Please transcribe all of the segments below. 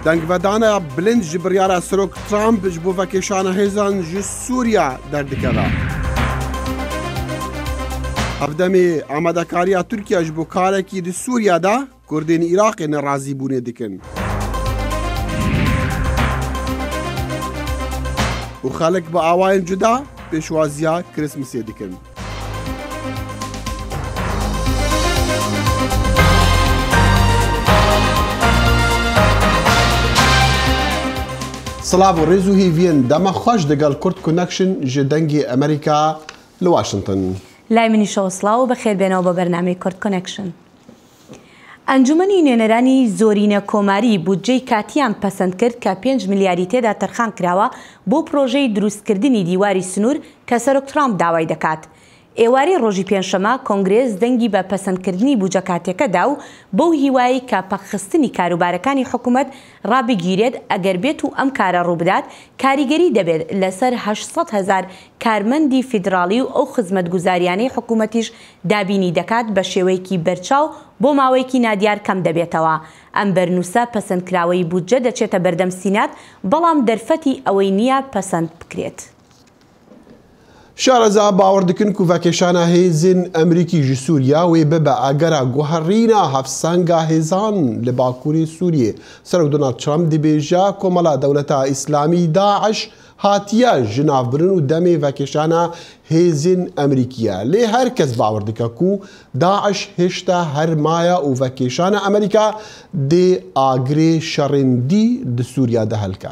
دەنگڤدانە بلند ji biryara Serok Trump ji bo vekêşana hêzan ji Sûriya derdikeve. Hevdemê amadekariya Tirkiye ji bo karekî di Sûriya de Kurdên Iraqê nerazîbûnê dikin. û xelek bi awayên cuda pêşwaziya Kirismasê dikin. Salav û rêz û hêviyên dema xweş digal Kurd Connection ji dengê Amerîka li Washington. لای منی شەوسڵاو و بەخێربێنەوە بە بەرنامەی کورد کۆنەکشن. ئەنجومەنی نوێنەرانی زۆرینە کۆماری بودجەی کاتیان پەسەند کرد کە 5 میلیاردی تێدا تەرخان کراوە بۆ پرۆژەی دروستکردنی دیواری سنوور کە سەرۆک ترامپ داوای دەکات. ئێوارەی ڕۆژی پێنجشەمە کۆنگرێز دەنگی بە پەسەندکردنی بودجە کاتێکەدا و بەو هیوایی کە پەخستنی کاروبارەکانی حکوومەت ڕابگیرێت ئەگەر بێت و ئەم کارە ڕووبدات کاریگەری دەبێت لەسەر 800,000 کارمەندی فیدراڵی و ئەو خزمەتگوزاریانەی حکوومەتیش دابینی دەکات بە شێوەیەکی بەرچاو بۆ ماوەیەکی نادیار کەم دەبێتەوە. ئەم بەرنووسە پەسەندکراوەی بودجە دەچێتە بەردەم سینات بەڵام دەرفەتی ئەوەی نییە پەسەند بکرێت. شارەزا باوەڕ dikin ku vekêşana hêzên Emerîkî ji Sûriya wê bibe agera guherîna hevsenga hêzan li Bakurê Sûriyê. Serok Donald Trump dibêje Komala Dewleta İslamî Daeş hatiye ji navbirin û demê vekêşana hêzên Emerîkiye. Lê herkes bawer dike ku Daeş hêşta hermaya û vekêşana Emerîka dê agirê şerêndî di Sûriya de helke.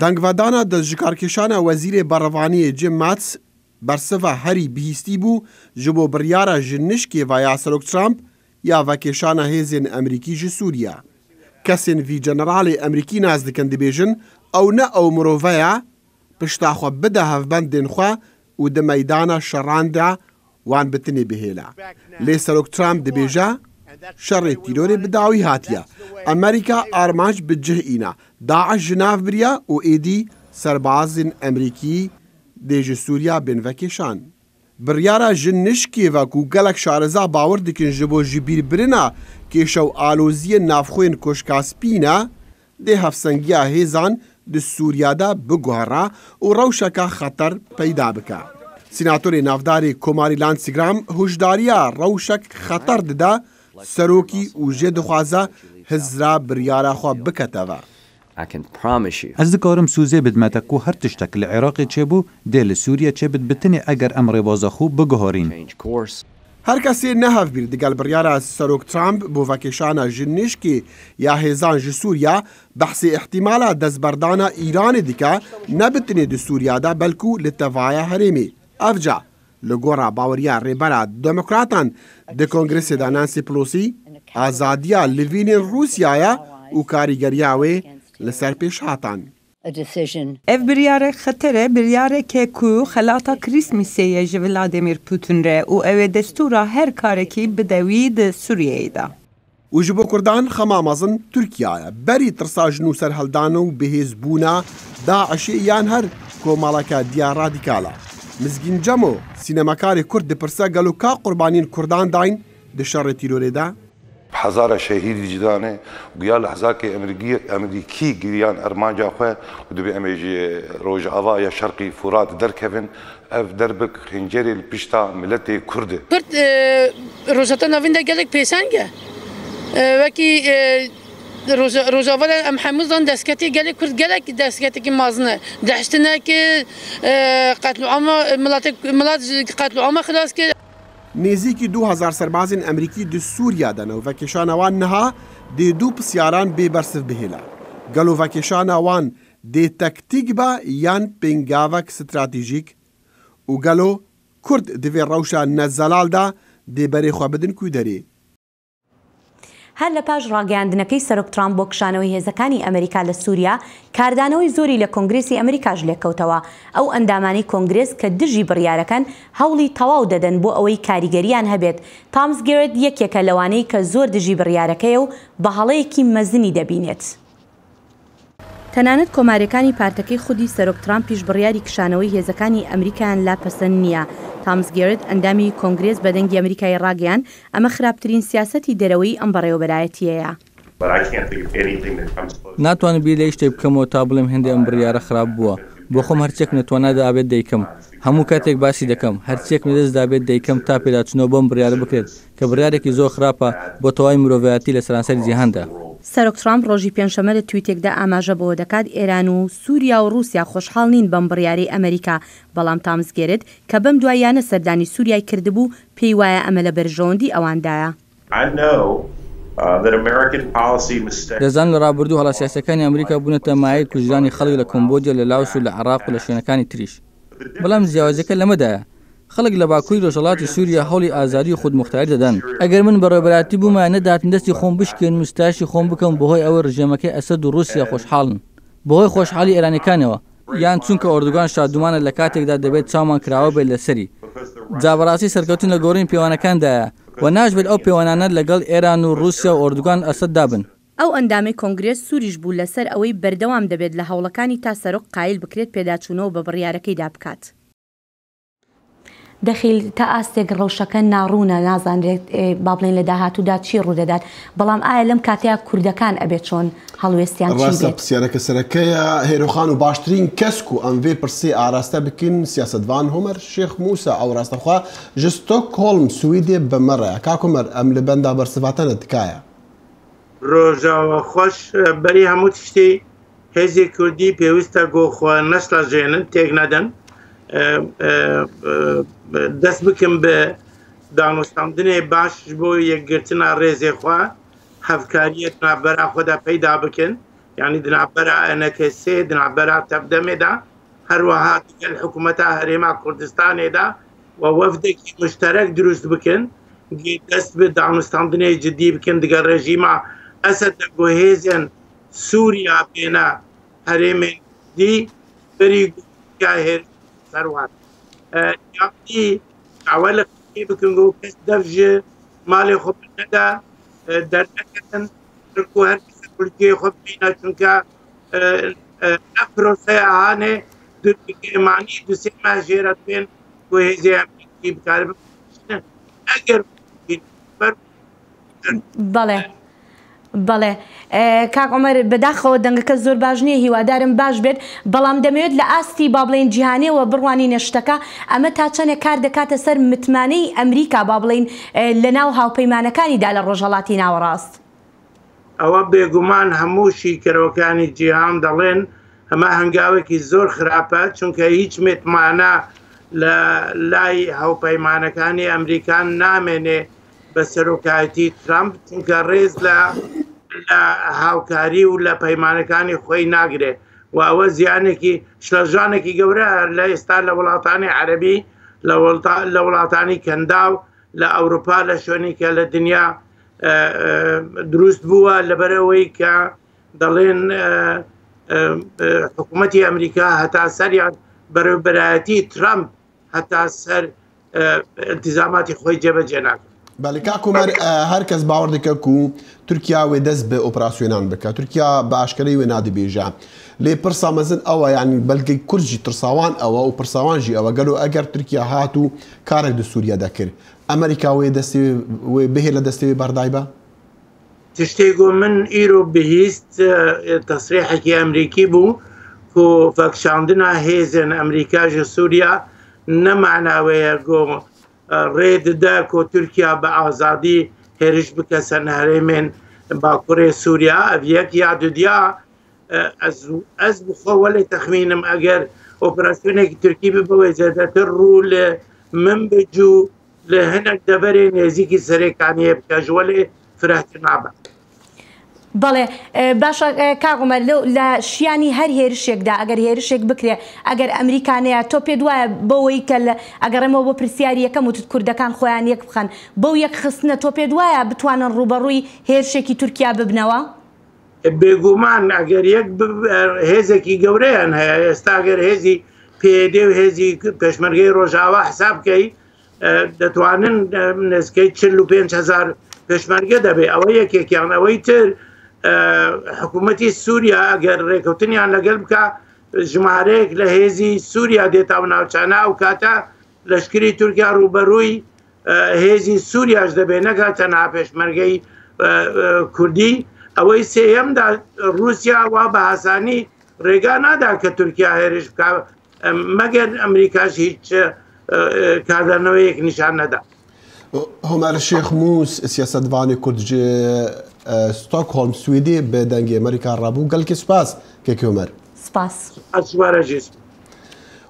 دەنگڤدانە دەستژکارکێشانە وەزیرê bervaniyê Jim Mattis bersiva herî bihîstî bû ji bo biryara ji nişkê ya Serok Trump ya vekêşana hêzên Emerîkî ji Sûriya. Kesên vî generalê Emerîkî naz dikin dibêjin ew ne ew mirove ye pişta xwe bide hevbendên xwe û di meydana şeran de wan bitinê bihêle. Lê Serok Trump dibêje şerê tîrorê bi dawî hatiye. Amerîka armanc bi cih îna. Daeş ji nav biriya û êdî serbazên Emerîkî dê ji Sûriya bên vekêşan. Biryara ji nişkê ve ku gelek şareza bawer dikin ji bo ji bîrbirina kêşa û aloziyên navxwên Koşkaspîne dê hevsengiya hêzan di Sûriya de biguhera û rewşeka xeter peyda bike. Sînatorê navdarê Komarî Lindsey Graham hûjdariya rewşek xeter dide serokî û jê dixwaze hizra biryara xwe biketeve. Ez dikarim sûzê bidmete ku her tiştek li Iraqê çêbû dê li Sûriya çêbit bitinê eger em rêvaza xwe biguherîn. Her kesê nehevbîr digel biryara Serok Trump bo vekêşana ji nişkê ya hêzan ji Sûriya behsê ihtimala destberdana Îranê dike ne bitinê di Sûriya de belkû li tevaya herêmê. Evca li gora baweriya rêbera Demokratan di Kongresê de Nancy Pelosi azadiya livînên Rûsyaya û karîgeriya wê li ser pêş hatan. Ev biryarê xetere biryareke ku xelata Krîsmîsê ye ji Vladimir Putin re û ew ê destûra her karekî bide wî di Sûriyeyê de. û ji bo Kurdan xema mezin Tirkiyeyê berî tirsa ji nû serheldan û bihêzbûna Daişê yan her komaleka diya radîkal e. Mizgîn Cemo sînemakarê Kurd dipirse gelo ka qurbaniyên Kurdan dayn di şerê tîrorê de. هزار شهید جدانه گویا لحظه که امریکی گریان ارمانجا خو و دبی امیجی روج آوا یا شرقی فرات درکوین اف دربک خنجری پشتا ملت کرد کرد روزاتا نوینده گلک پیسنگه وکی روزاول ام حمزان دستکتی گلک کرد گلک دستکتی که مازنه دهشتنه که قتل عام ملت قتل عام خلاص که نێزیکی 2000 سەربازên Emerîkî di Sûriya de ne vekêşana wan niha dê du pisyaran bêbersiv bihêle. Gelo vekêşana wan dê tektîk be yan pêngavek stratêjîk û gelo Kurd divê rewşa nezelal de dê berê xwe bidin ku derê. هەر لە پاش ڕاگەیاندنەکەی سەرۆک ترامپ بۆ کشانەوەی هێزەکانی ئەمریکا لە سووریا کاردانەوەی زۆری لە کۆنگرێسی ئەمریکاش لێکەوتەوە. ئەو ئەندامانی کۆنگرێس کە دژی بڕیارەکەن هەوڵی تەواو دەدەن بۆ ئەوەی کاریگەریان هەبێت. تامس گێرێت یەکێکە لەوانەی کە زۆر دژی بڕیارەکەیە و بە هەڵەیەکی مەزنی دەبینێت. تەنانەت کۆمارەکانی پارتەکەی خودی سەرۆک ترامپ پیش بڕیاری کشانەوەی هێزەکانی ئەمریکایان لا پەسەند نییە. تامس گێرێت ئەندامی کۆنگرێس بە دەنگی ئەمریکای ڕاگەیان ئەمە خراپترین سیاسەتی دەرەوەی ئەم بەڕێوەبەرایەتیەیە. ناتوانم بیر لە شتێک بکەمەوە تا بڵێم هێندێک ئەم بڕیارە خراپ بووە بۆ خۆم هەرچێک نەتوانە دابێت دەیکەم هەموو کاتێک باسی دەکەم هەرچێک لەدەست دابێت دەیکەم تا پێداچنەوە بۆم بڕیارە بکرێت کە بڕیارێکی زۆر خراپە بۆ تەواوی مرۆڤایەتی لە سەرانسەری جیهاندا. سەرۆک ترامپ ڕۆژی پێنجشەممە لە تویتێکدا ئاماژە بەوە دەکات ئێران و سووریا و رووسیا خۆشحاڵ نین بەم بڕیارەی ئەمریکا بەڵام تامزگێرت کە بەم دوایانە سەردانی سووریای کردبوو پێی وایە ئەمە لە بەرژەوەندی ئەواندایە. دەزان لە ڕابردوو هەڵاسیاسەکانی ئەمریکا بوونەتە مایل کوژرانی خەڵک لە کۆمبۆدیا لە لاوس و لە عێراق و لە شوێنەکانی تریش بەڵام جیاوازەکە لەمەدایە خەڵک لە باکووری ڕۆژهەڵاتی سووریا هەوڵی ئازادی و خودموختاری دەدەن ئەگەر من بەڕێبەراتی بوومە نەداتن دەستی خۆم بشکێن مستاشی خۆم بکەم بەهۆی ئەوە ڕژێمەکەی ئەسەد و رووسیا خۆشحاڵن بەهۆی خۆشحاڵی ئێرانەکانەوە یان چونکە ئۆردوگان شادومانە لە کاتێکدا دەبێت چاومان کراوە بێت لەسەری جابەڕاستی سەرکەوتن لە گۆڕین پێوانەکاندایە و ناژبێت ئەو پەیوانانە لەگەڵ ئێران و رووسیا و ئۆردوگان ئەسەد دابن. ئەو ئەندامی کۆنگرێس سووریش بوو لەسەر ئەوەی بەردەوام دەبێت لە هەوڵەکانی تا سەرۆک قایل بکرێت پێداچوونەوە بە بڕیارەکەیدا بکات. دەخیل تا ئاستێک ڕەوشەکە ناڕوونە نازانرێت با بڵێن لە داهاتوودا چی ڕوودەدات بەڵام ئایا لەم کاتەیە کوردەکان ئەبێت چۆن هەڵوێستیان ڕاستە پرسیارەکە سەرەکەیە هێرۆخان و باشترین کەسک و ئەم وێ پرسێ ئاراستە بکەین سیاسەتوان هۆمەر شێخ موسە ئەو ڕاستەخوا ji ستۆکهۆلم سویدێ بەمەڕەیە کاکومەر ئەم لە بەندا بەرسەفاتەنە تکایە ڕۆژاوە خۆش بەری هەموو تشتی هێزی کوردی پێویستە گۆخوا نەسڵەژێنن تێک نەدەن دەست بکەم بە دامۆستاندنێ باش بۆ یەکگرتنە ڕێزێخوا هەفکاریەت نابەرا خۆدا پەیدا بکەن یعنی دنابەرا ئەنەکەسێ دنابەرا تەبدەمێدا هەروەها دیگەل حکوومەتە هەرێما کوردستانێدا و وەفدێکی مشتەرەک دروست بکەن دەست بە دامۆستاندنێ جدی بکەن دیگە ڕێژیمە ئەسەد دەگۆهێزن سووریا بێنە هەرێمێ دی بەری هێر سەروات یاقی ئەوە لە بکەن و کەس دەفژێ ماڵی خۆ نەدا دەرنەکەن هەر کولکێ خۆ بینە چونکە ئەپرۆسەی ئاهانێ دومانی دوسێ ماژێرە بێن بۆ هێزی ئەمریکی بکار بکەن ئەگەر بەڵێ بەڵێ کاک عومەر بەداخەوە دەنگەکە زۆر باش نییە هیوادارم باش بێت بەڵام دەمەوێت لە ئاستی با بڵێن جیهانیەوە بڕوانی نەشتەکە ئەمە تا چەندێک کار دەکاتە سەر متمانەی ئەمریکا با بڵێن لە ناو هاوپەیمانەکانیدا لە ڕۆژهەڵاتی ناوەڕاست ئەوە بێگومان هەموو شیکەرەوەکانی جیهان دەڵێن ئەمە هەنگاوێکی زۆر خراپە چونکە هیچ متمانە لە لای هاوپەیمانەکانی ئەمریکان نامێنێ بە سەرۆکایەتی ترامپ چونکە ڕێز لە هاوکاری و لە پەیمانەکانی خۆی ناگرێ و ئەوە زیانێکی شلەژانێکی گەورە لە ئێستا لە وڵاتانی عەرەبی لە وڵاتانی کەنداو لە ئەوروپا لە شوێنی کە لە دنیا دروست بووە لەبەرەوەی کە دەڵێن حکوومەتی ئەمریکا هەتا سەریان بەرەبەرایەتی ترامپ هەتا سەر التزاماتی خۆی جێبەجێ ناکات. بەڵێ کاکومەر هەر کەس باوەڕ دەکە و تورکیا وێ دەست بە ئۆپراسیۆنان بکە تورکیا بە ئاشکەرەی وێ نادەبێژە لێ پرسا مەزن ئەوە یعنی بەلگەی کورجی ترساوان ئەوە و پرساوانژی ئەوە گەلو ئەگەر تورکیا هات و کارێک لە سووریا دەکرد ئەمریکا وێ دەستی بهێ لە دەستەوێ بەردای بە تشتێگۆ من ئیرۆ بهیست تەسریحێکی ئەمریکی بوو کۆ فەکشاندنا هێزن ئەمریکاژە سووریا نەماناوەیە گۆ ڕێدەدا کۆ تورکیا بە ئازادی هێرش بکە سەر هەرێمێن باکوڕێ سووریا ئەڤیەک یا دودیا ئەس بخۆوە لێ تەخمینم ئەگەر ئۆپراسیۆنێکی تورکی ببەوەی زیاتر ڕوو لە من بجوو لە هەنێک دەبەرێ نێزیکی سەرێکانیە بکەژوە لێ فرەتر نابە. بەڵێ باشە کاغمە لە شیانی هەر هێرشێکدا ئەگەر هێرشێک بکرێ ئەگەر ئەمریکانەیە تۆ پێ دوایە بەوەی کە ئەگەڕێمەوە بۆ پرسیاری یەکەم وتت کوردەکان خۆیان یەک بخەن بەو یەک خستنە تۆ پێ دوایە بتوانن ڕوبەڕووی هێرشێکی تورکیا ببنەوە؟ بێگومان ئەگەر یەک هێزێکی گەورەیان هەیە ئێستا ئەگەر هێزی پێدێ و هێزی پێشمەرگەی ڕۆژاوا حساب بکەی دەتوانن نزیکەی 45,000 پێشمەرگە دەبێ ئەوە یەکێکیان ئەوەی تر حکوومەتی سووریا ئەگەر ڕێکەوتنیان لەگەڵ بکە ژمارەیەک لە هێزی سووریا دێتە ناوچانە و کاتە لەشکری تورکیا ڕوبەڕووی هێزی سووریاش دەبێ نەکات تەنها پێشمەرگەی کوردی ئەوەی سێیەمدا رووسیا وا بە ئاسانی ڕێگا نادا کە تورکیا هێرش بکە مەگەر ئەمریکاش هیچ کاردانەوەیەک نیشان نەدا. هۆمەر شێخ مووس سیاسەتوانی کوردجێ ستۆکهۆلم سویدی بە دەنگی ئەمریکا ڕابوو گەلکی سوپاس کێکی هۆمەر سپاس ئەسوارەژیست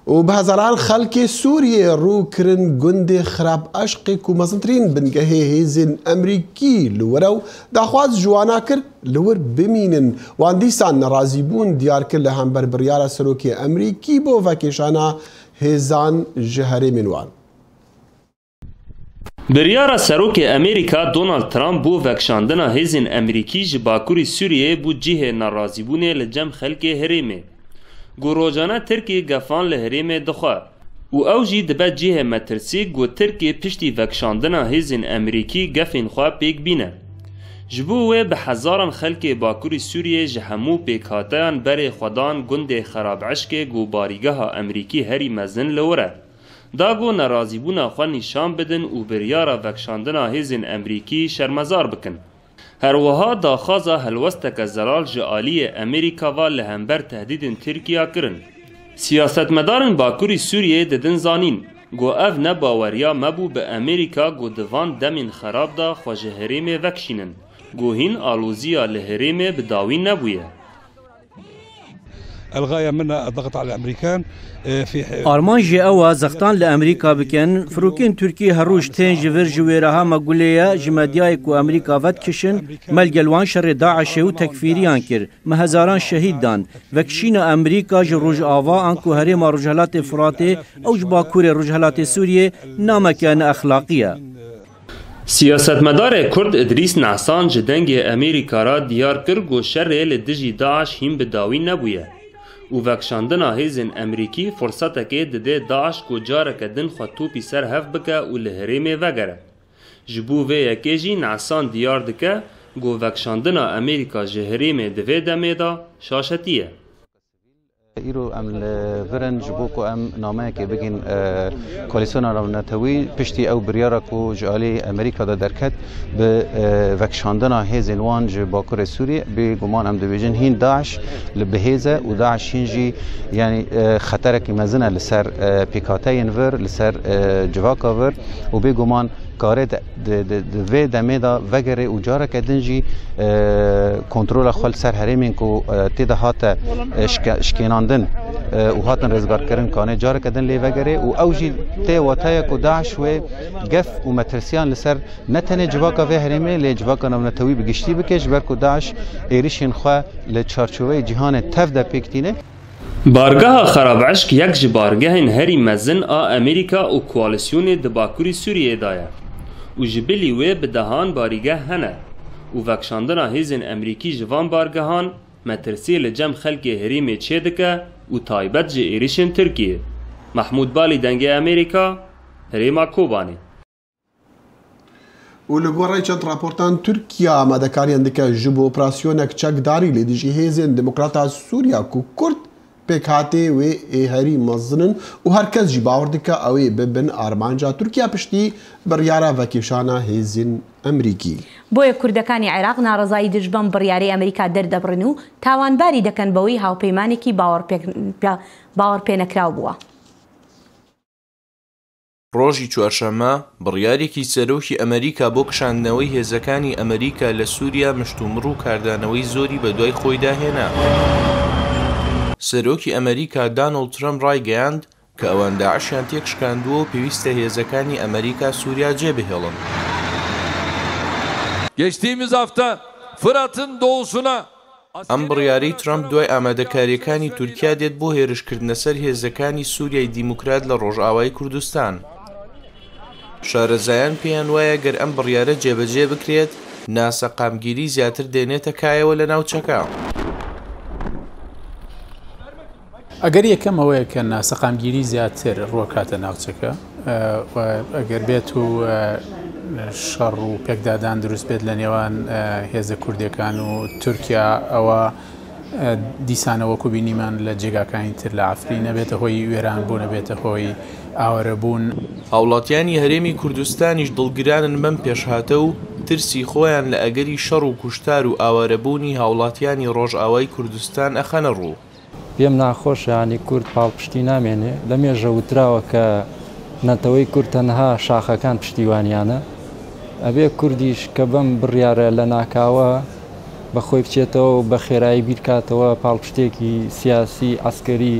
و بە هەزاران خەڵکی سووریە ڕووکردن گوندی خراپ عەشقێک و مەزنترین بنگەهێ هێزین ئەمریکی لەوەرە و داخواز جووانا کرد لەوەر بمینن وان دیسان نەڕازی بوون دیار کرد لە هەمبەر بڕیارە سەرۆکی ئەمریکی بۆ ڤەکێشانە هێزان ji herêmên wan. Biryara Serokê Amerîka Donald Trump bû vekşandina hêzên Emerîkî ji Bakurê Sûriyeyê bû cihê nerazîbûnê li cem xelkê herêmê. Got rojane Tirkiye gefan li herêmê dixwe û ew jî dibe cihê metirsî got Tirkiye piştî vekşandina hêzên Emerîkî gefên xwe pêk bîne. Ji bo wê bi hezaran xelkê Bakurê Sûriyê ji hemû pêkhateyan berê xwedan gundê xerabeşkê got barîgeha Emerîkî herî mezin li wir e. Da got nerazîbûna xwe nîşan bidin û biryara vekşandina hêzên Emerîkî şermezar bikin. Herwiha daxwaza helwesteke zelal ji aliyê Amerîka ve li hember tehdîdên Tirkiya kirin. Siyasetmedarên Bakurê Sûriyê didin zanîn got ev ne baweriya mebû bi Amerîka got di van demên xerab de xwe ji herêmê vekşînin. Got hîn alûziya li herêmê bi dawî nebûye. الغاية منها الضغط على الأمريكان في آرمان جي أوا زختان لأمريكا بكن فروكين تركي هروش تين جفر جويرها مقولية جماديايك وأمريكا فات كشن ملقلوان شر داعش و تكفيريان كر مهزاران شهيد دان وكشين أمريكا جروج آوا أنكو هريما رجهلات فراتي أو جباكور رجهلات سوريا نامكان أخلاقية. سیاستمدار کرد ادریس نعسان ji dengê Amerîka ra diyar kir got şerê li dijî Daeş hîn bi dawî nebûye û vekşandina hêzên Emerîkî fursetekê dide Daeş got careke din xwe topî ser hev bike û li herêmê vegere. Ji bo vê yekê jî Nعسان diyar dike got vekşandina Amerîka ji herêmê di vê demê de şaşetî ye. ایرو ام لورن جبوکو ام نامه که بگین کوالیسیون ناتوی پشتی او بریاره کو جالی امریکا دا درکت به وکشاندنا هیزن وان ج باکور سوریه به گمان ام دویجن هین داعش لبهیزه و داعش هینجی یعنی خطر کی مزنه لسر پیکاتین ور لسر جواکا ور و به گمان کاره د دمه دا وگره و جاره کدنجی کنترل خل سر هریمین کو تیده هات شکیناندن و هاتن رزگار کردن کانه جاره کدن لی وگره و اوجی تی و تای کو داعش و گف و مترسیان لسر نتنه جواکا و هریمه لی جواکا نتوی بگشتی بکش بر کو داعش ایریشین خو ل چارچوبه جهان تف د پکتینه. بارگاه خرابعشق یک ji bargehên herî mezin a Amerîka û koalîsyonê di Bakurê Sûriyê da ye û ji bilî wê bi dehan barîgeh hene û vekşandina hêzên Emerîkî ji van bargehan metirsî li cem xelkê herîmê çê dike û taybet ji êrişên Tirkiye. Mahmûd Balî dengê Amerîka, Herêma Kobanê. û li gorî çend raportan Tirkiya amadekariyan dike ji bo operasyoneke çekdarî li dijî hêzên Demokrata Sûriya ku Kurd pêkhatê wê ê herî mezinin û herkes jî bawer dike ew ê bibin armanca Tirkiya piştî biryara vekêşana hêzên Emerîkî. بۆیە کوردەکانی عێراق ناڕەزایی دژبەم بڕیارەی ئەمریکا دەردەبڕن و تاوانباری دەکەن بەوەی هاوپەیمانێکی باوەڕ پێنەکراو بووە. ڕۆژی چوارشەممە بڕیارێکی سەرۆکی ئەمریکا بۆ کشاندنەوەی هێزەکانی ئەمریکا لە سووریا مشتومڕ و کاردانەوەی زۆری بە دوای خۆی داهێنا. سەرۆکی ئەمریکا دانڵد ترەمپ ڕایگەیاند کە ئەوان داعشیان تێک شکاندووە و پێویستە هێزەکانی ئەمریکا سووریا جێبهێڵن. Geçtiğimiz hafta Fırat'ın doğusuna ئەم بڕیارەی ترەمپ دوای ئامادەکاریەکانی تورکیا دێت بۆ هێرشکردنە سەر هێزەکانی سووریای دیموکرات لە ڕۆژئاوای کوردستان. شارەزایان پێیان وایە گەر ئەم بڕیارە جێبەجێ بکرێت ناسەقامگیری زیاتر دێنێتە کایەوە لە ناوچەکە. ئەگەر یەکەم ئەوەیە کە ناسەقامگیری زیاتر ڕووەکاتە ناوچەکە ئەگەر بێت و شەڕ و پێکدادان دروست بێت لە نێوان هێزە کوردەکان و تورکیا ئەوە دیسانەوەکو بینیمان لە جێگاکانی تر لە ئافری نەبێتە هۆی وێران بوو نەبێتە هۆی ئاوەرەبوون. هاوڵاتیانی هەرێمی کوردستانیش دڵگرانن بەم پێشهاتە و ترسی خۆیان لە ئەگەری شەڕ و کوشتار و ئاوارەبوونی هاوڵاتیانی ڕۆژئاوای کوردستان ئەخەنە ڕوو. پێم ناخۆش ینی کورد پاڵپشتی نامێنێ لە مێژە وتراوە کە نەتەوەی کورد تەنها شاخەکان پشتیوانیانە ئەبێ کوردیش کە بەم بڕیارە لە ناکاوە بەخۆی بچێتەوە و بە خێرایی بیرکاتەوە پاڵپشتێکی سیاسی ئەسکەری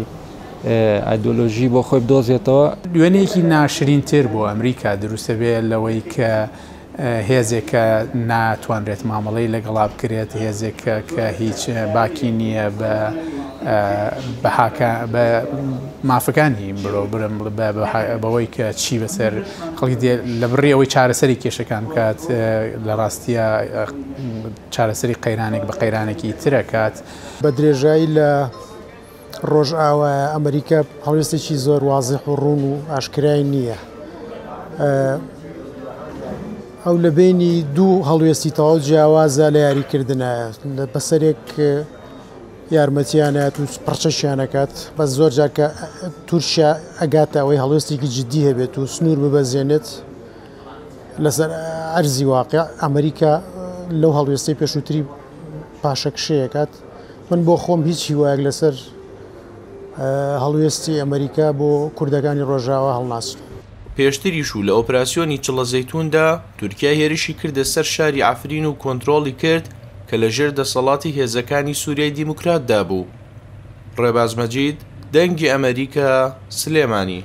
ئایدۆلۆژی بۆ خۆی بدۆزێتەوە. دوێنێکی ناشرینتر بۆ ئەمریکا دروستە بێ لەوەی کە هێزێکە ناتوانرێت مامەڵەی لەگەڵا بکرێت هێزێکە کە هیچ باکی نییە بە مافەکانی مرۆ برم بەوەی کە چی بەسەر خەڵکی لە بڕێەوەی چارەسەری کێشەکان بکات لە ڕاستیە چارەسەری قەیرانێک بە قەیرانێکی ترە کات بە درێژایی لە ڕۆژئاوا ئەمریکا هەڵوێستێکی زۆر وازح و ڕوون و ئاشکرای نییە. ئەو لە بینی دوو هەڵوێستی تەواو جیاوازە لە یاریکردنە بەسەرێک یارمەتیانات و پڕچەشیانەکات بە زۆر جاکە تورکیا ئەگاتە ئەوەی هەڵوێستێکی جددی هەبێت و سنوور ببەزێنێت لەسەر ئەرزی واقع ئەمریکا لەو هەڵوێستی پێشووتری پاشەکشەیەکات. من بۆ خۆم هیچ هیوایەک لەسەر هەڵوێستی ئەمریکا بۆ کوردەکانی ڕۆژاوا هەڵناسن. پێشتریش و لە ئۆپراسیۆنی چڵە زەیتوندا تورکیا هێرشی کردە سەر شاری عەفرین و کۆنتڕۆڵی کرد کە لەژێر دەسەڵاتی هێزەکانی سووریای دیموکراتدا بوو. ڕێباز مەجید دەنگی ئەمریکا سلێمانی.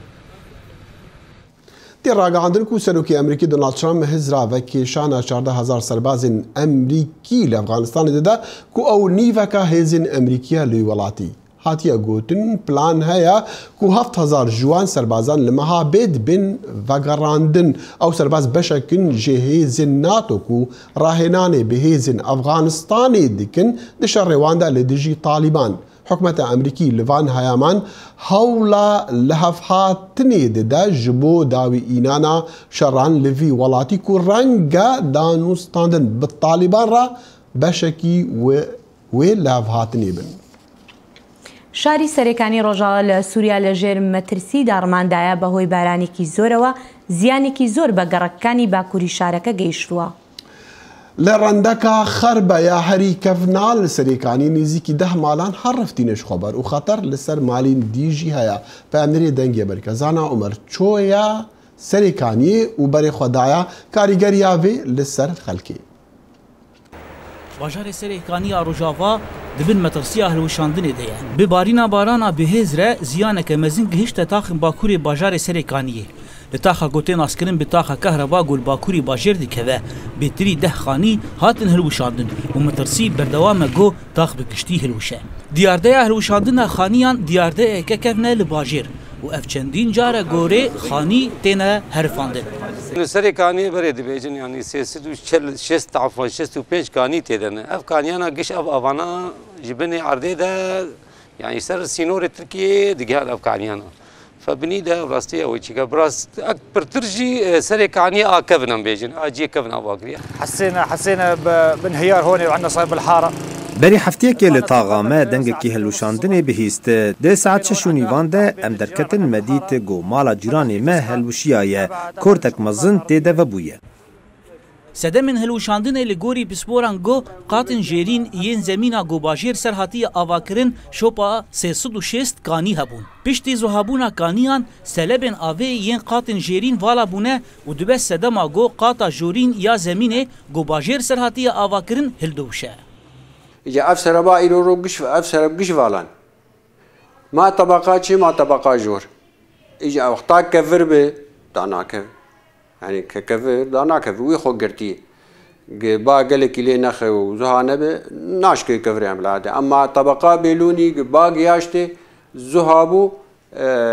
تێڕاگەاندن و سەرۆکی ئەمریکی دۆناڵد ترامپ هزراوە کێشانە 14,000 سەربازین ئەمریکی لە ئەفغانستانی دەدا کو ئەو نیڤەکە هێزین ئەمریکیە لێی وڵاتی. هاتیە گوتن پلان هەیە کو 7,000 جوان سەربازان لە مەها بێت بن ڤەگەڕاندن ئەو سەرباز بەشەکن ژێ هێزین ناتۆک و ڕاهێنانێ بەهێزین ئەفغانستانی دیکن دشە ڕێواندا لە دژی تالیبان. حکومەتە ئەمریکی لەوان هەیەمان هەوڵە لە هەفهاتنێ دەدا ji بۆ داوی ئینانە شەڕان لەڤی وڵاتی کو ڕەنگە دانوستاندن بە تالیبان ڕا بەشێکی وێ لە هەفهاتنێ بن. شاری سەرەکانی ڕۆژاوا لە سووریا لە ژێر مەترسی داڕماندایە بەهۆی بارانێکی زۆرەوە زیانێکی زۆر بە گەڕەکانی باکووری شارەکە گەیشتووە. لە ڕەندەکە خەربە یا هەری کەفنال لە سەرەکانی نزیکی 10 ماڵان هەڕفتینش خۆبەر و خەتەر لەسەر مالین دیژی هەیە پامنرێ دەنگێ بەرکەزانە عومەر چۆیە سەرەکانی و بەرێ خۆدایە کاریگەریاوێ لەسەر خەلکی. باژارê serêkaniya Rojava dibin metirsiya hilweşandinê de ye. Bi barîna barana bihêz re ziyaneke mezin gihîşte taxên Bakurê bajarê serêkaniyê. Li taxa gotên askirin bi taxa kehreba Gulbakurî bajêr dikeve. Bêtirî 10 xanî hatin hilweşandin û metirsî berdewam e got tax bi kiştî hilweşe. Diyardeya hilweşandina xaniyan diyardeyeke kevne li bajêr û ev çendîn care gorê xanî têne herifandin. Serêkaniyê berê dibêjin yanî 65 kanî têdene. Ev kaniyana giş ev avana ji binê erdê de yanî ser sînorê Tirkiyeyê digihal ev kaniyana. Febinî de rastiye ew çîka birast pirtir jî serêkaniyê a kevin em bêjin. A ciyê kevin a bakiriye. حسينا بانهيار هون وعندنا صاير بالحاره. بری هەفتەیەکێ لە تاغامە دەنگێکی هەلوشاندنێ بهیستە دێ سعات 6 نیڤاندا ئەم دەرکەتن مەدیت گۆماڵە جیرانê me helwişiyaye kortek mezin têde vebûye. Sedemên hilweşandinê li gorî pisporan got qatin jêrîn yên zemîna gobajêr serhatiye avakirin şopa 306 kanî hebûn. Piştî zohabûna kaniyan selebên avê yên qatin jêrîn vala bûne û dibe sedema got qata jorîn ya zemînê gobajêr serhatiye avakirin hildewşe. إجا أفسر بقى إيرو قش أفسر قش فالان ما طبقات شيء ما طبقات جور إجا وقتها كفر به دانا كفر يعني كفر دانا كفر ويخو قرتي با قال لك لي نخ وزهانه به ناشكي كفر عمل عاده أما طبقات بيلوني با قياشتي زهابو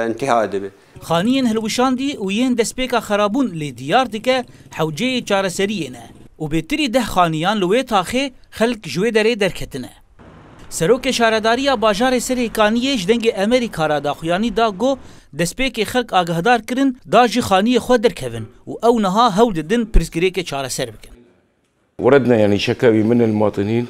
انتهاء دبه خانيين هلوشاندي وين دسبيكا خرابون لديار دكه حوجي چارەسەرiyê û bêtirî 10 xaniyan li wê taxê xelk ji wê derê derketine. Serokê şaredariya bajarê serêkaniyê ji dengê Amerîka ra daxuyanî da got destpêkê xelk agahdar kirin da jî xaniyê xwe derkevin û ew niha hewl didin pirsgirêkê çareser bikin. وردنا يعني شكاوي من المواطنين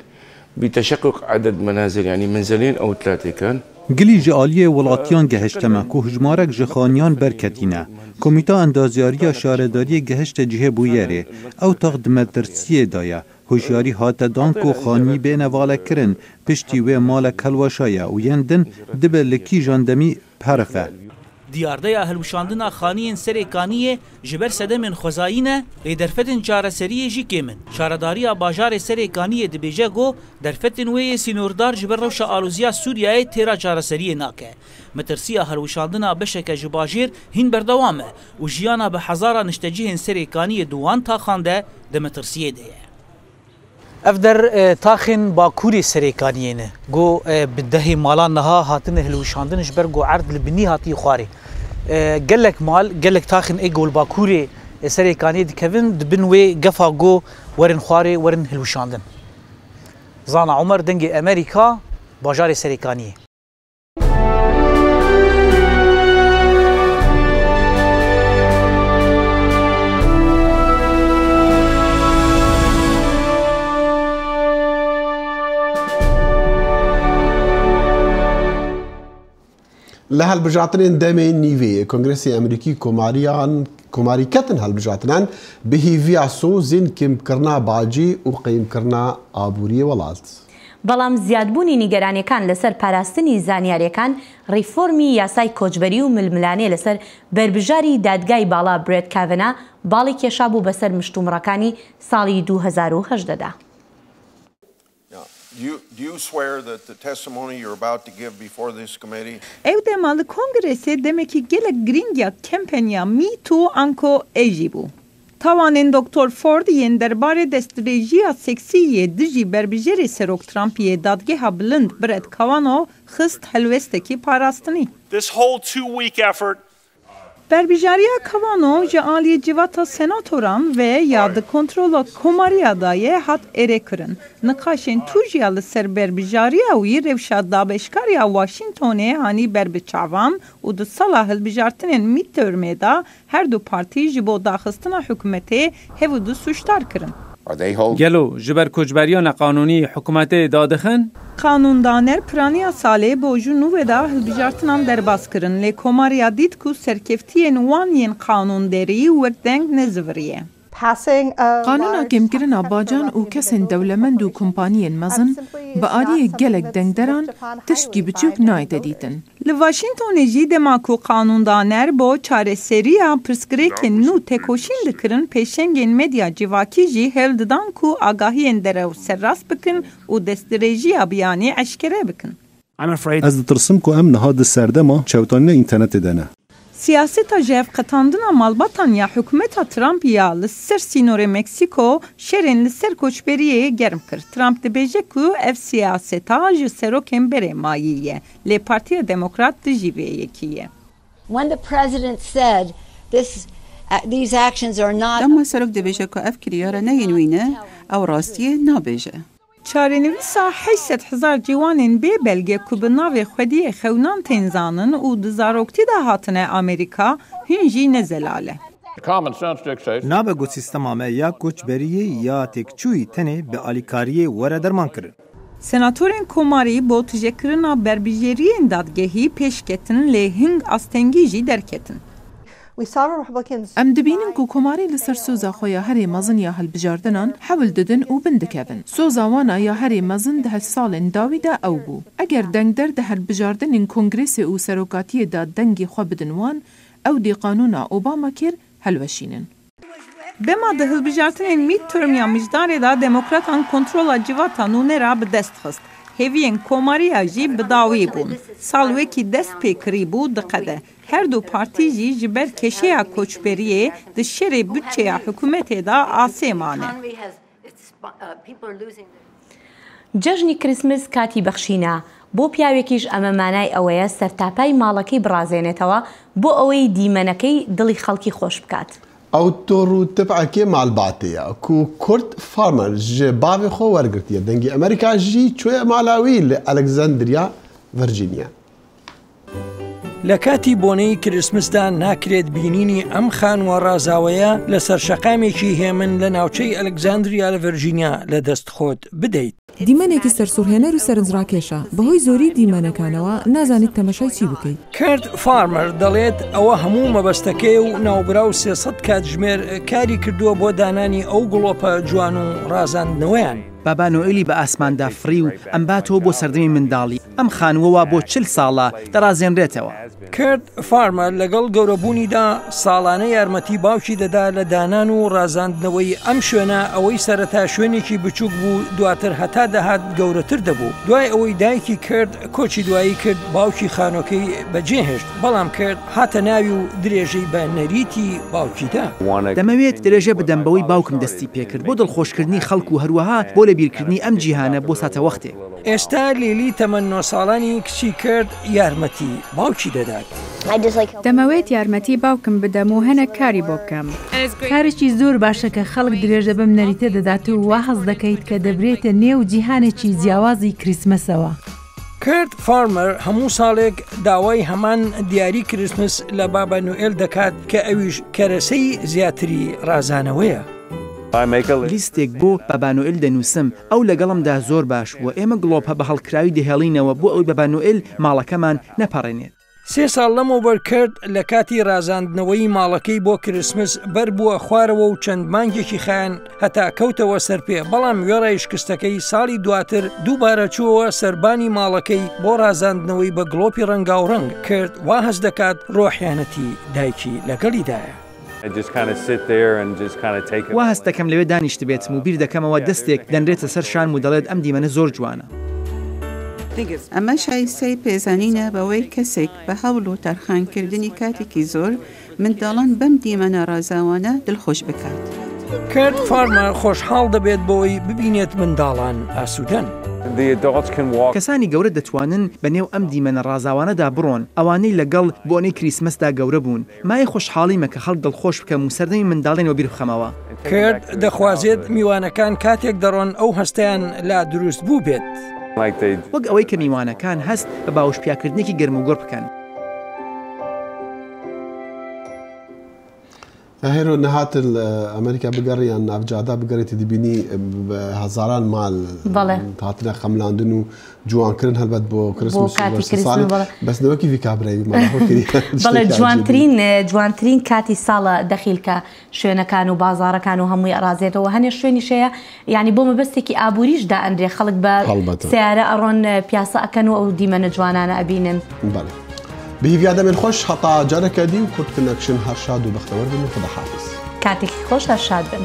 بتشقق عدد منازل يعني منزلين أو 3 كان. گلی جعالی ولاتیان گهشتمه که هجمارک جخانیان برکتینه. کمیته اندازیاری شارداری گهشت جهه بویره او تقدم ترسیه دایه. هوشیاری هات دان کو خانی بین والا کرن پشتی و مال کلوشایه و یندن دبه لکی جاندمی پرفه. دیارده هلوشاندنا خانیین سرکانیه جبر سدمن خوزاینه لی درفتن چارەسەریە ژی کێمن شارەداریە باژارێ سەرێکانیە دەبێژە گۆ دەرفەتن وەیە سینۆردار جبر ڕەوشە ئالوزیا سووریایە تێرا چارەسەریە ناکە مەترسیە هەلوشاندنا بەشێکە ji باژێر هین بەردەوامە و ژیانە بە حەزارە نیشتەجیهێن سەرێکانیە دووان تاخاندە دەمەترسیە دەیە افدر تاخن باکوری سرکانیه گو بدهی مالان نها هاتن هلوشاندنش بر گو عرض لبنی هاتی خواری گلک مال گلک تاخن ایگول باکوری سرکانیه دکوین دبنوی گفا گو ورن خواری ورن هلوشاندن زانا عمر دنگ امریکا باجار سرکانیه لهل بجاتنين دمي نيفي كونغرسي امريكي كوماري كتن هل بجاتنان بهيفيا سو زين كم كرنا باجي وقيم كرنا ابوري ولات بەڵام زیادبوونی نیگەرانیەکان لەسەر پاراستنی زانیاریەکان ڕیفۆرمی یاسای کۆچبەری و ململانێ لەسەر بربژاری دادگای باڵا برێت کاڤنا باڵی کێشا بوو بەسەر مشتومڕەکانی ساڵی 2018دا. Do you swear that the testimony you're about to give before this committee? Ev demalı kongrese demek ki gelek gringya kampanya Me Too anko ejibu. Tavanın Dr. Ford yen derbare destrejiya seksiye diji berbijeri serok Trumpiye dadgeha blind Brett Kavanaugh xist helvesteki parastını. This whole 2-week effort Berbijariya Kavanaugh ji aliye civata senatoran ve yadı kontrola komariya daye hat ere kırın. Nikaşen tujiyalı ser berbijariya uyi revşa dabeşkariya Washington'e hani berbiçavan u da salahıl bijartinin midterm'da her du parti jibo daxistina hükümete hevudu suçtar kırın. گلو جبر کجبریان قانونی حکومت دادخن؟ قانوندانر پرانیا ساله بوجو نوودا هلبجارتنان درباز کرن لی کوماریا دید کو سرکفتین وانین قانوندری وقتنگ نزوریه. قانونا کمکرنا باجان و کسین دولمند و کمپانیین مزن با آریه گلک دنگدران تشکی بچوک نایت دیتن. لواشنطن جی دماکو قانوندانر با چارەسەریya پرسکرێکên nû têkoşîn dikirin pêşengên medya civakî jî hev didan ku agahiyên derew serrast bikin û destdirêjiya biyanî eşkere bikin. Ez ditirsim ku em niha di serdema çewtanîna internetê de ne. Siyaseta jev qetandina malbatan ya hükümeta Trump ya li ser sînorê Meksiko şerên li ser koçberiyê germ kir. Trump dibêje ku ev siyaseta ji serokên berê mayî ye. Lê Partiya Demokrat dijî vê yekî ye. When the president said these actions are not Dema serok dibêje ku ev kiriyara neyên wî ne, ew rastiye nabêje. Çarenivîsa 800,000 ciwanên bê belge ku bi navê xwediyê xewnan tên zanin û di zaroktî de hatine Amerîka hûn jî nezelale. Nabe got sîstema me ya koçberiyê ya têkçûyî tenê bi alîkariyê were derman kirin. Senatorên Komarî bo tijekirina berbijêriyên dadgehî pêşketin lê hing astengî jî derketin. Em dibînin ku komarê li ser soza xwe ya herê mezin ya hilbijardinan hewl didin û bin dikevin. Soza wana ya herê mezin di salên dawî de ew bû. Eger dengder di hilbijardinên Kongresê û Serokatiyê de dengê xwe bidin wan, ew dê qanûna Obamacare helweşînin. Bema di hilbijartinên midterm ya mijdarê da demokratan kontrola civata nûnera bi dest xist. Heviyên komariya jî bi dawî bûn. Salwekî dest pêkirî bû diqede. Her du partî jî ji ber keşeya koçberiyê di şerê bütçeya hikûmetê da asê mane. جەژنی کریسمس کاتی بەخشینە بۆ پیاوێکیش ئەمە مانای ئەوەیە سەرتاپای ماڵەکەی بڕازێنێتەوە بۆ ئەوەی دیمەنەکەی دڵی خەڵکی خۆش بکات. ئەو تۆڕ و تبعەکێ ماڵباتەیە کو کورت فارمەر ji bavê xwe wergirtiye dengê Amerîka jî çûye malawi li Alexandria, Virginia. لە کاتی بۆنەی کریسمسدا ناکرێت بینینی ئەم خانووە ڕازاوەیە لەسەر شەقامێکی هێمن لە ناوچەی ئەلکزاندریا لە ڤەرجینیا لە دەستخۆت بدەیت. دیمەنێکی سەرسوورهێنەر و سەرنجڕاکێشە بەهۆی زۆری دیمەنەکانەوە نازانیت تەمەشای چی بکەیت. کرد فارمەر دەڵێت ئەوە هەموو مەبەستەکەی و ناوبرا و 300 کاتژمێر کاری کردووە بۆ دانانی ئەو گڵۆپە جوان و ڕازاندنەوەیان. بابا نۆئێلی بە ئاسماندا فری و ئەمباتەوە بۆ سەردەمی منداڵی ئەم خانووەوە بۆ 40 ساڵە دەڕازێنرێتەوە. کرد فارمەر لەگەڵ گەورەبوونیدا ساڵانە یارمەتی باوکی دەدا لە دانان و ڕازاندنەوەی ئەم شوێنە ئەوەی سەرەتا شوێنێکی بچووک بوو دواتر هەتا دەهات گەورەتر دەبوو. دوای ئەوەی دایکی کرد کۆچی دوایی کرد باوکی خانۆکەی بەجێهێشت بەڵام کرد هاتە ناوی و درێژەی بە نەریتی باوکیدا. دەمەوێت درێژە بدەم بەوەی باوکم دەستی پێکرد بۆ دڵخۆشکردنی خەڵک و هەروەها بۆ لەبیرکردنی ئەم جیهانە بۆ ساتە وەختێک. ئێستا لیلی تەمەن 9 ساڵانی کچی کرد یارمەتی باوکی دەدات. دەمەوێت یارمەتی باوکم بدەم و هەنە کاری بۆ بکەم. کارێکی زۆر باشە کە خەڵک درێژە بەم نەریتە دەدات و وا هەز دەکەیت کە دەبرێتە نێو جیهانێکی جیاوازی کریسمەسەوە. کرد فارمەر هەموو ساڵێک داوای هەمان دیاری کریسمس لە بابا نوئێل دەکات کە ئەویش کەرەسەی زیاتری ڕازانەوەیە. لیستێک بۆ بابانۆئل دەنووسم ئەو لەگەڵمدا زۆر باش بووە ئێمە گڵۆپە بە هەڵکراوی دەهێڵینەوە بۆ ئەوی بابانۆئل ماڵەکەمان نەپەڕێنێت. 3 ساڵ لەمەوبەر کرد لە کاتی ڕازاندنەوەی ماڵەکەی بۆ کریسمس بەر بووە خوارەوە و چەند مانگێکی خایەن هەتا کەوتەوە سەر پێ بەڵام وێڕای شکستەکەی ساڵی دواتر دووبارە چووەوە سەربانی ماڵەکەی بۆ ڕازاندنەوەی بە گڵۆپی ڕەنگاوڕەنگ کرد وا هەز دەکات ڕۆحیانەتی دایکی لەگەڵیدایە. وا هەست دەکەم لەوێ دانیشت بێتم و بیر دەکەمەوە دەستێک دەنرێتە سەر شان و دەڵێت ئەم دیمەنە زۆر جوانە. ئەمە شایستەی پێزانینە بەوەی کەسێک بە هەوڵ و تەرخانکردنی کاتێکی زۆر منداڵان بەم دیمەنە ڕازاوانە دڵخۆش بکات. کرد فارمەر خۆشحاڵ دەبێت بۆی ببینێت منداڵان ئاسوودەن. کەسانی گەورە دەتوانن بەنێو ئەم دیمەنە ڕازاوانەدا بڕۆن ئەوانەی لەگەڵ بۆنەی کریسمسدا گەورە بوون مای خۆشحاڵیمە کە خەڵک دڵخۆش بکەم و سەردەمی منداڵێنەوە بیر بخەمەوە. کرد دەخوازێت میوانەکان کاتێک دەڕۆن ئەو هەستیان لا دروست بوو بێت. وەک ئەوەی کە میوانەکان هەست بە باوشپیاکردنێکی گەرم و گۆڕ بکەن. هێرۆ نەهات ئەمریکا بگەڕیان ناوجادا بگەڕێتی دەبینی هەزاران ماڵ هاتنە خەملاندن و جوانکردن هەلبەت بۆ کریسمس بەسنەوەکی ڤیکابرایی بەڵێ جوانترین کاتی ساڵە دەخیلکە شوێنەکان و بازارەکان و هەمووی ئەڕازێتەوە هەنێ شوێنی شەیە یعنی بۆ مەبەستێکی ئابووریشدا ئەندرێ خەڵک بە سیارە ئەڕۆن پیاسە ئەکەن و ئەو دیمەنە جوانانە ئەبینن. بهیویادە من خۆش هەتا جارەکە دی و کورت کنەکشن هەر شاد و بەختەوەر بن و خودەحافظ. کاتێکی خۆش هەر شاد بن.